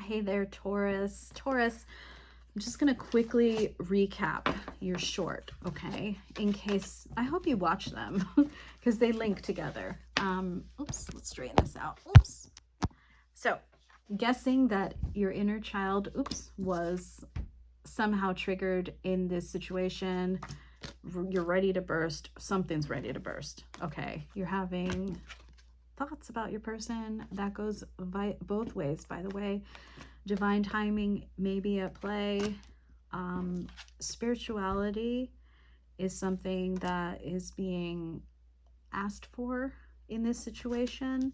Hey there, Taurus. Taurus, I'm just going to quickly recap your short, okay? In case, I hope you watch them because they link together. Oops, let's straighten this out. Oops. So, guessing that your inner child, was somehow triggered in this situation. You're ready to burst. Something's ready to burst. Okay, you're having thoughts about your person. That goes both ways, by the way. Divine timing may be at play. Spirituality is something that is being asked for in this situation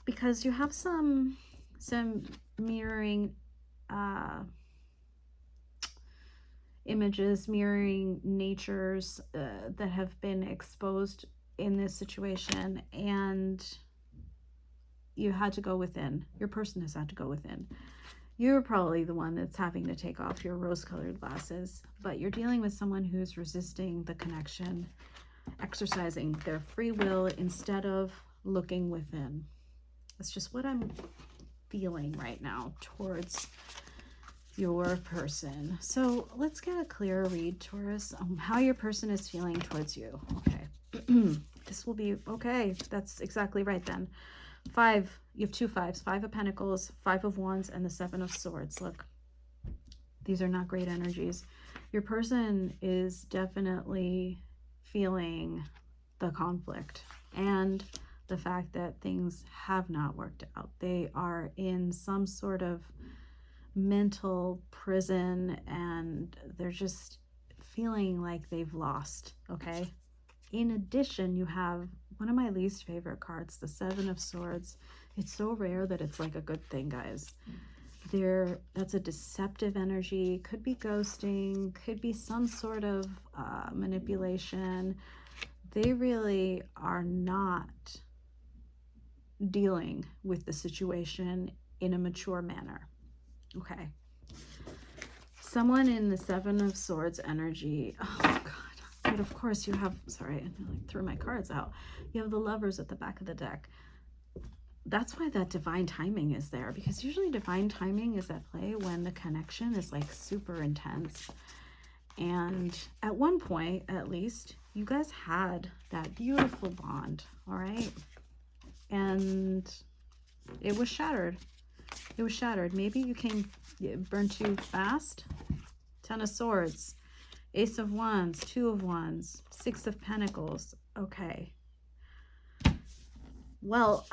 because you have some mirroring images, mirroring natures that have been exposed in this situation, and you had to go within. Your person has had to go within. You're probably the one that's having to take off your rose-colored glasses, but you're dealing with someone who's resisting the connection, exercising their free will instead of looking within. That's just what I'm feeling right now towards your person. So let's get a clearer read, Taurus, on how your person is feeling towards you. Okay. This will be okay. That's exactly right then. 5, you have 2 5s, 5 of Pentacles, 5 of Wands, and the 7 of Swords. Look, these are not great energies. Your person is definitely feeling the conflict and the fact that things have not worked out. They are in some sort of mental prison and they're just feeling like they've lost, okay? In addition, you have one of my least favorite cards, the 7 of Swords. It's so rare that it's like a good thing, guys. That's a deceptive energy. Could be ghosting, could be some sort of manipulation. They really are not dealing with the situation in a mature manner. Okay. Someone in the 7 of Swords energy. Oh, God. But of course you have, sorry, I like threw my cards out. You have the Lovers at the back of the deck. That's why that divine timing is there, because usually divine timing is at play when the connection is like super intense. And at one point, at least, you guys had that beautiful bond, all right? And it was shattered. It was shattered. Maybe you burned too fast. 10 of Swords. Ace of Wands, 2 of Wands, 6 of Pentacles. Okay. Well,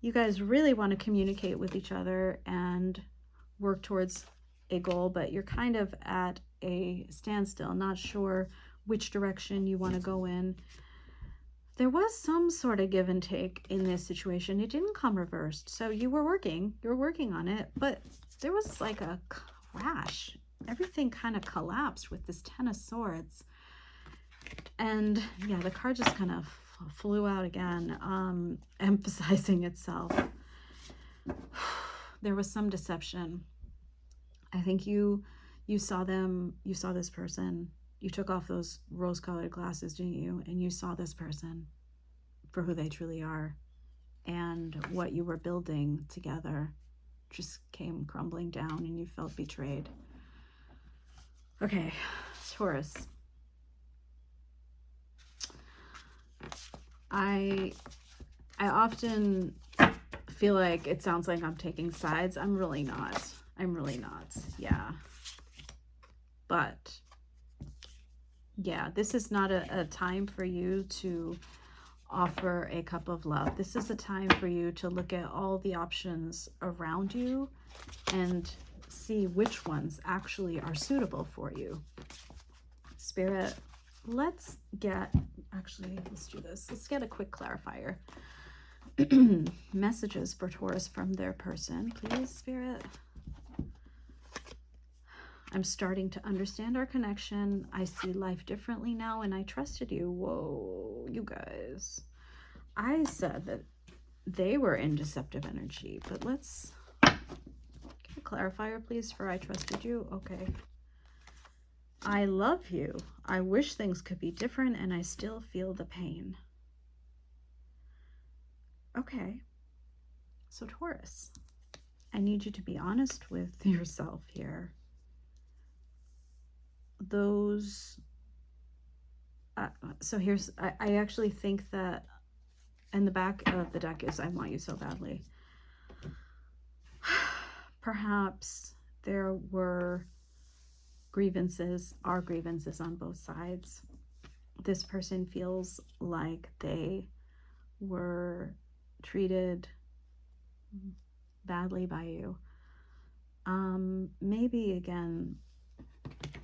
you guys really want to communicate with each other and work towards a goal, but you're kind of at a standstill, not sure which direction you want to go in. There was some sort of give and take in this situation. It didn't come reversed. So you were working on it, but there was like a crash. Everything kind of collapsed with this 10 of Swords. And yeah, the card just kind of flew out again, emphasizing itself. There was some deception. I think you saw this person. You took off those rose-colored glasses, didn't you? And you saw this person for who they truly are. And what you were building together just came crumbling down and you felt betrayed. Okay, Taurus. I often feel like it sounds like I'm taking sides. I'm really not. Yeah. But yeah, this is not a time for you to offer a cup of love. This is a time for you to look at all the options around you and see which ones actually are suitable for you. Spirit, let's do this. Let's get a quick clarifier. Messages for Taurus from their person, please, Spirit. I'm starting to understand our connection. I see life differently now, and I trusted you. Whoa, you guys. I said that they were in deceptive energy, but let's get a clarifier, please, for I trusted you. Okay. I love you. I wish things could be different, and I still feel the pain. Okay. So Taurus, I need you to be honest with yourself here. Those, so here's, I actually think that, and the back of the deck is I want you so badly. Perhaps there were are grievances on both sides. This person feels like they were treated badly by you. Maybe again,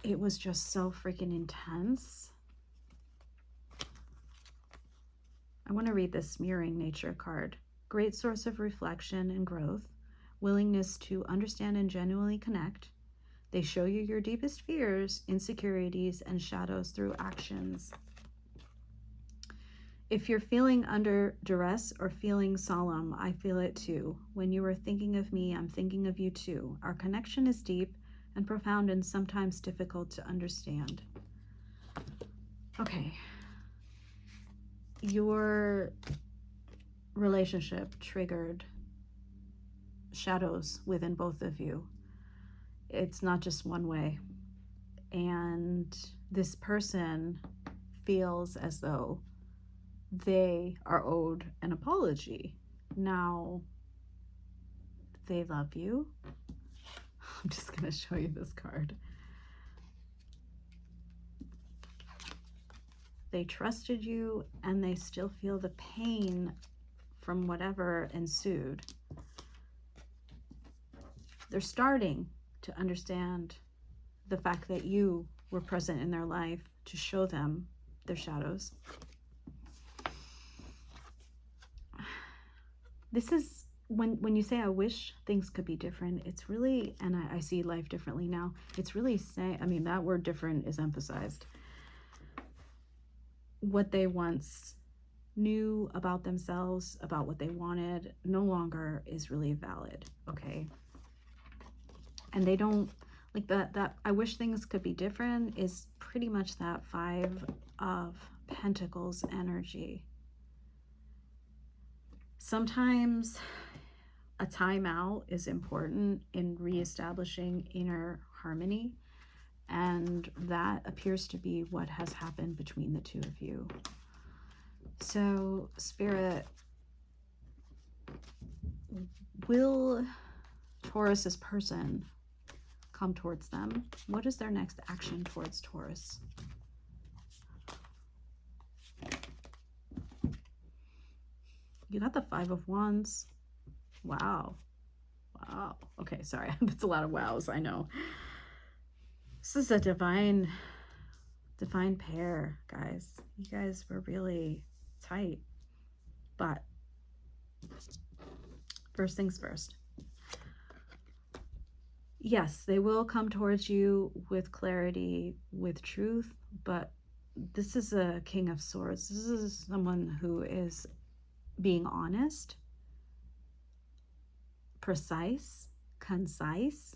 it was just so freaking intense. I want to read this mirroring nature card. Great source of reflection and growth, willingness to understand and genuinely connect. They show you your deepest fears, insecurities, and shadows through actions. If you're feeling under duress or feeling solemn, I feel it too. When you are thinking of me, I'm thinking of you too. Our connection is deep and profound and sometimes difficult to understand. Okay. Your relationship triggered shadows within both of you. It's not just one way. And this person feels as though they are owed an apology. Now, they love you. I'm just going to show you this card. They trusted you and they still feel the pain from whatever ensued. They're starting to understand the fact that you were present in their life to show them their shadows. This is when you say I wish things could be different, it's really, and I see life differently now, it's really saying, I mean, that word different is emphasized. What they once knew about themselves, about what they wanted, no longer is really valid, okay? And they don't, like that I wish things could be different is pretty much that 5 of Pentacles energy. Sometimes a timeout is important in reestablishing inner harmony, and that appears to be what has happened between the two of you. So, Spirit, will Taurus's person come towards them? What is their next action towards Taurus? You got the 5 of Wands. Wow. Wow. Okay, sorry. That's a lot of wows, I know. This is a divine pair, guys. You guys were really tight. But first things first. Yes, they will come towards you with clarity, with truth, but this is a King of Swords. This is someone who is being honest, precise, concise,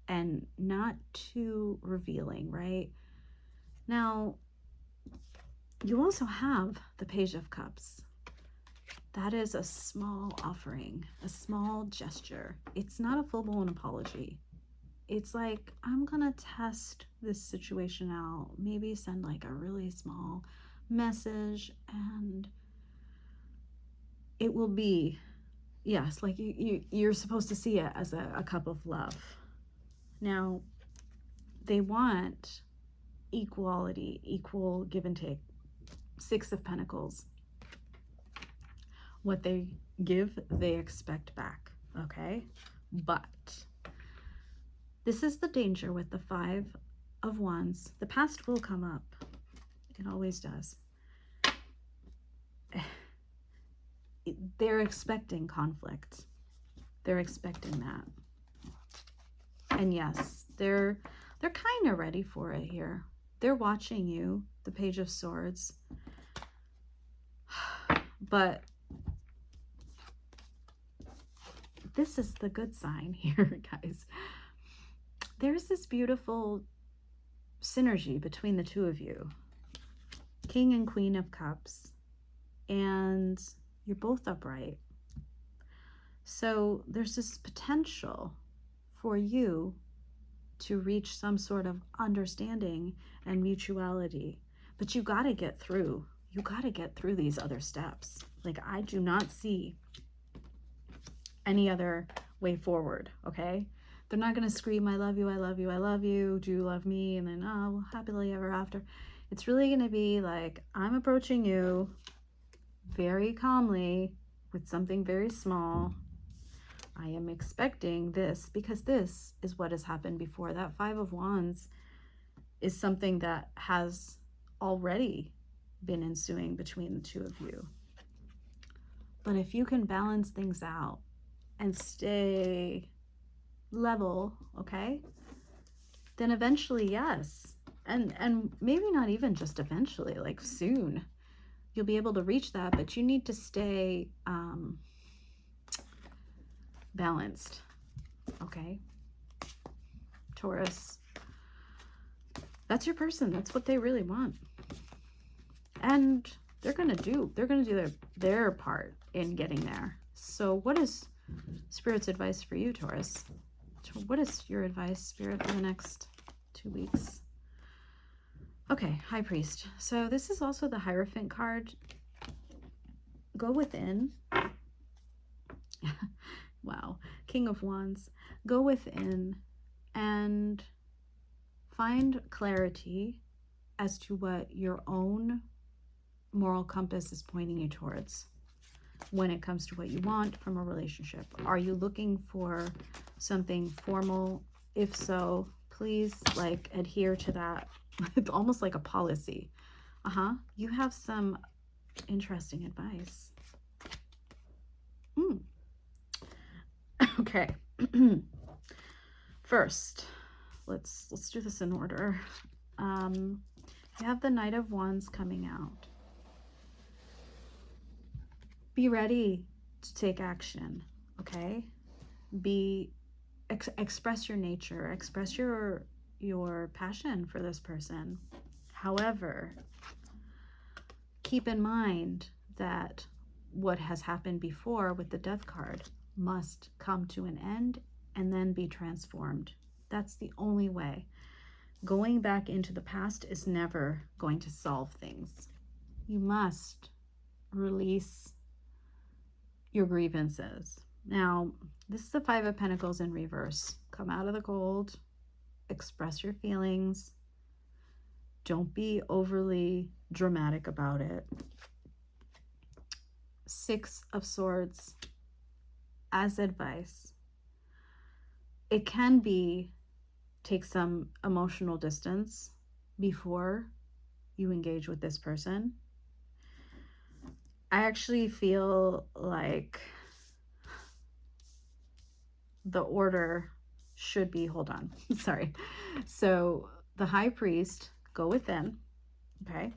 and not too revealing, right? Now, you also have the Page of Cups. That is a small offering, a small gesture. It's not a full-blown apology. It's like, I'm gonna test this situation out, maybe send like a really small message, and it will be, yes, like you're supposed to see it as a cup of love. Now, they want equality, equal give and take. 6 of Pentacles. What they give, they expect back, okay? But this is the danger with the 5 of Wands. The past will come up. It always does. They're expecting conflict. They're expecting that. And yes, they're kind of ready for it here. They're watching you, the Page of Swords. But this is the good sign here, guys. There's this beautiful synergy between the two of you. King and Queen of Cups. And you're both upright. So there's this potential for you to reach some sort of understanding and mutuality. But you got to get through. You got to get through these other steps. Like, I do not see any other way forward, okay? They're not going to scream, I love you, I love you, I love you, do you love me? And then, oh, happily ever after. It's really going to be like, I'm approaching you very calmly with something very small. I am expecting this because this is what has happened before. That Five of Wands is something that has already been ensuing between the two of you. But if you can balance things out and stay level, okay, then eventually, yes. And maybe not even just eventually, like soon, you'll be able to reach that, but you need to stay balanced, okay? Taurus, that's your person. That's what they really want. And they're going to do their part in getting there. So what is Spirit's advice for you, Taurus? What is your advice, Spirit, for the next 2 weeks? Okay, High Priest. So this is also the Hierophant card. Go within. Wow. King of Wands. Go within and find clarity as to what your own moral compass is pointing you towards when it comes to what you want from a relationship. Are you looking for something formal? If so, please like adhere to that. It's almost like a policy. You have some interesting advice. Okay. First, let's do this in order. You have the Knight of Wands coming out. Be ready to take action, okay? Express your nature, express your passion for this person. However, keep in mind that what has happened before with the Death card must come to an end and then be transformed. That's the only way. Going back into the past is never going to solve things. You must release your grievances. Now, this is the Five of Pentacles in reverse. Come out of the cold, express your feelings. Don't be overly dramatic about it. Six of Swords as advice. It can be take some emotional distance before you engage with this person. I actually feel like the order should be, hold on, sorry. So the High Priest, go within, okay?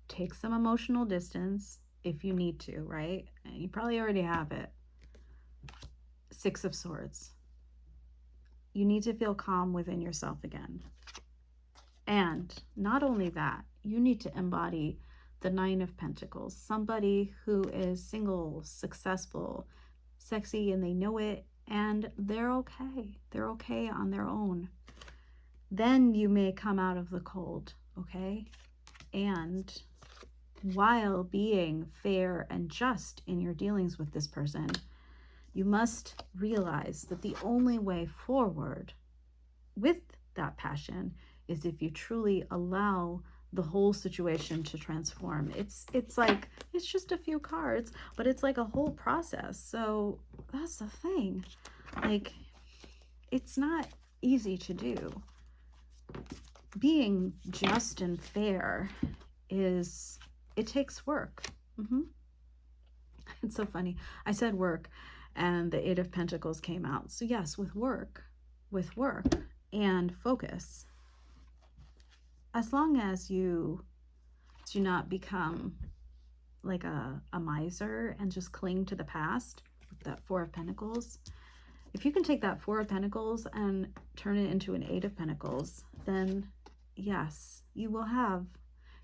Take some emotional distance if you need to, right? And you probably already have it. Six of Swords. You need to feel calm within yourself again. And not only that, you need to embody the Nine of Pentacles. Somebody who is single, successful, sexy, and they know it, and they're okay. They're okay on their own. Then you may come out of the cold, okay? And while being fair and just in your dealings with this person, you must realize that the only way forward with that passion is if you truly allow the whole situation to transform. It's like, it's just a few cards, but it's like a whole process. So that's the thing. Like, it's not easy to do. Being just and fair it takes work. It's so funny. I said work and the Eight of Pentacles came out. So yes, with work and focus, as long as you do not become like a miser and just cling to the past with that Four of Pentacles, if you can take that Four of Pentacles and turn it into an Eight of Pentacles, then yes, you will have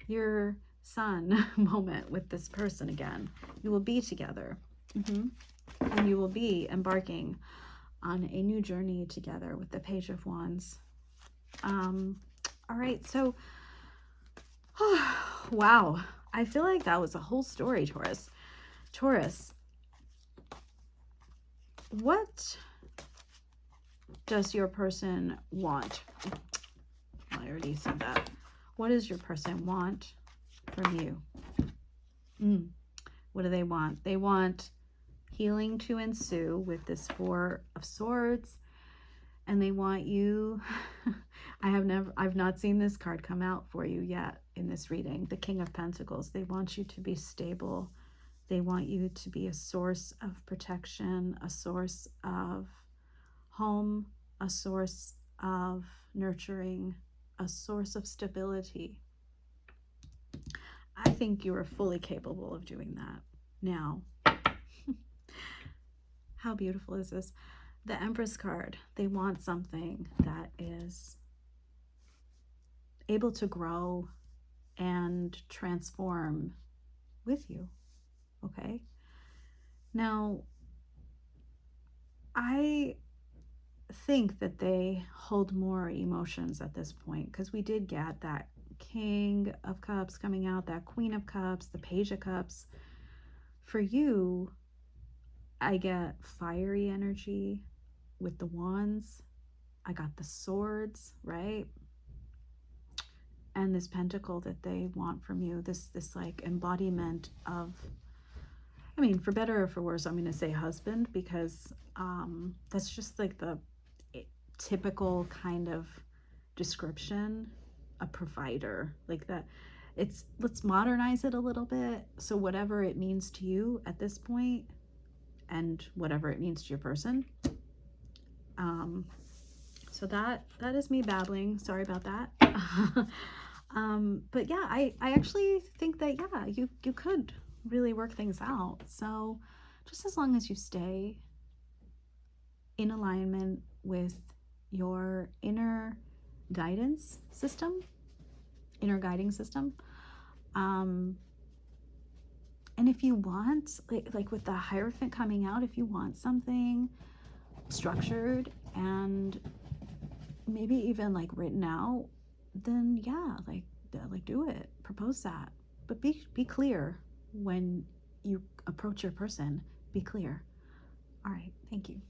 your sun moment with this person again. You will be together. And you will be embarking on a new journey together with the Page of Wands. All right, so, wow. I feel like that was a whole story, Taurus. Taurus, what does your person want? I already said that. What does your person want from you? What do they want? They want healing to ensue with this Four of Swords, and they want you I've not seen this card come out for you yet in this reading. The King of Pentacles. They want you to be stable. They want you to be a source of protection, a source of home, a source of nurturing, a source of stability. I think you are fully capable of doing that now. How beautiful is this? The Empress card. They want something that is able to grow and transform with you. Okay? Now, I think that they hold more emotions at this point, because we did get that King of Cups coming out, that Queen of Cups, the Page of Cups. For you, I get fiery energy with the wands. I got the swords, right? And this pentacle that they want from you, this like embodiment of, I mean, for better or for worse, I'm going to say husband, because that's just like the typical kind of description, a provider, like that. Let's modernize it a little bit. So whatever it means to you at this point, and whatever it means to your person. So that is me babbling. Sorry about that. But yeah, I actually think that, yeah, you could really work things out. So just as long as you stay in alignment with your inner guidance system, inner guiding system. And if you want, like with the Hierophant coming out, if you want something structured and maybe even like written out, then yeah, like do it, propose that. But be clear when you approach your person. Be clear. All right, thank you.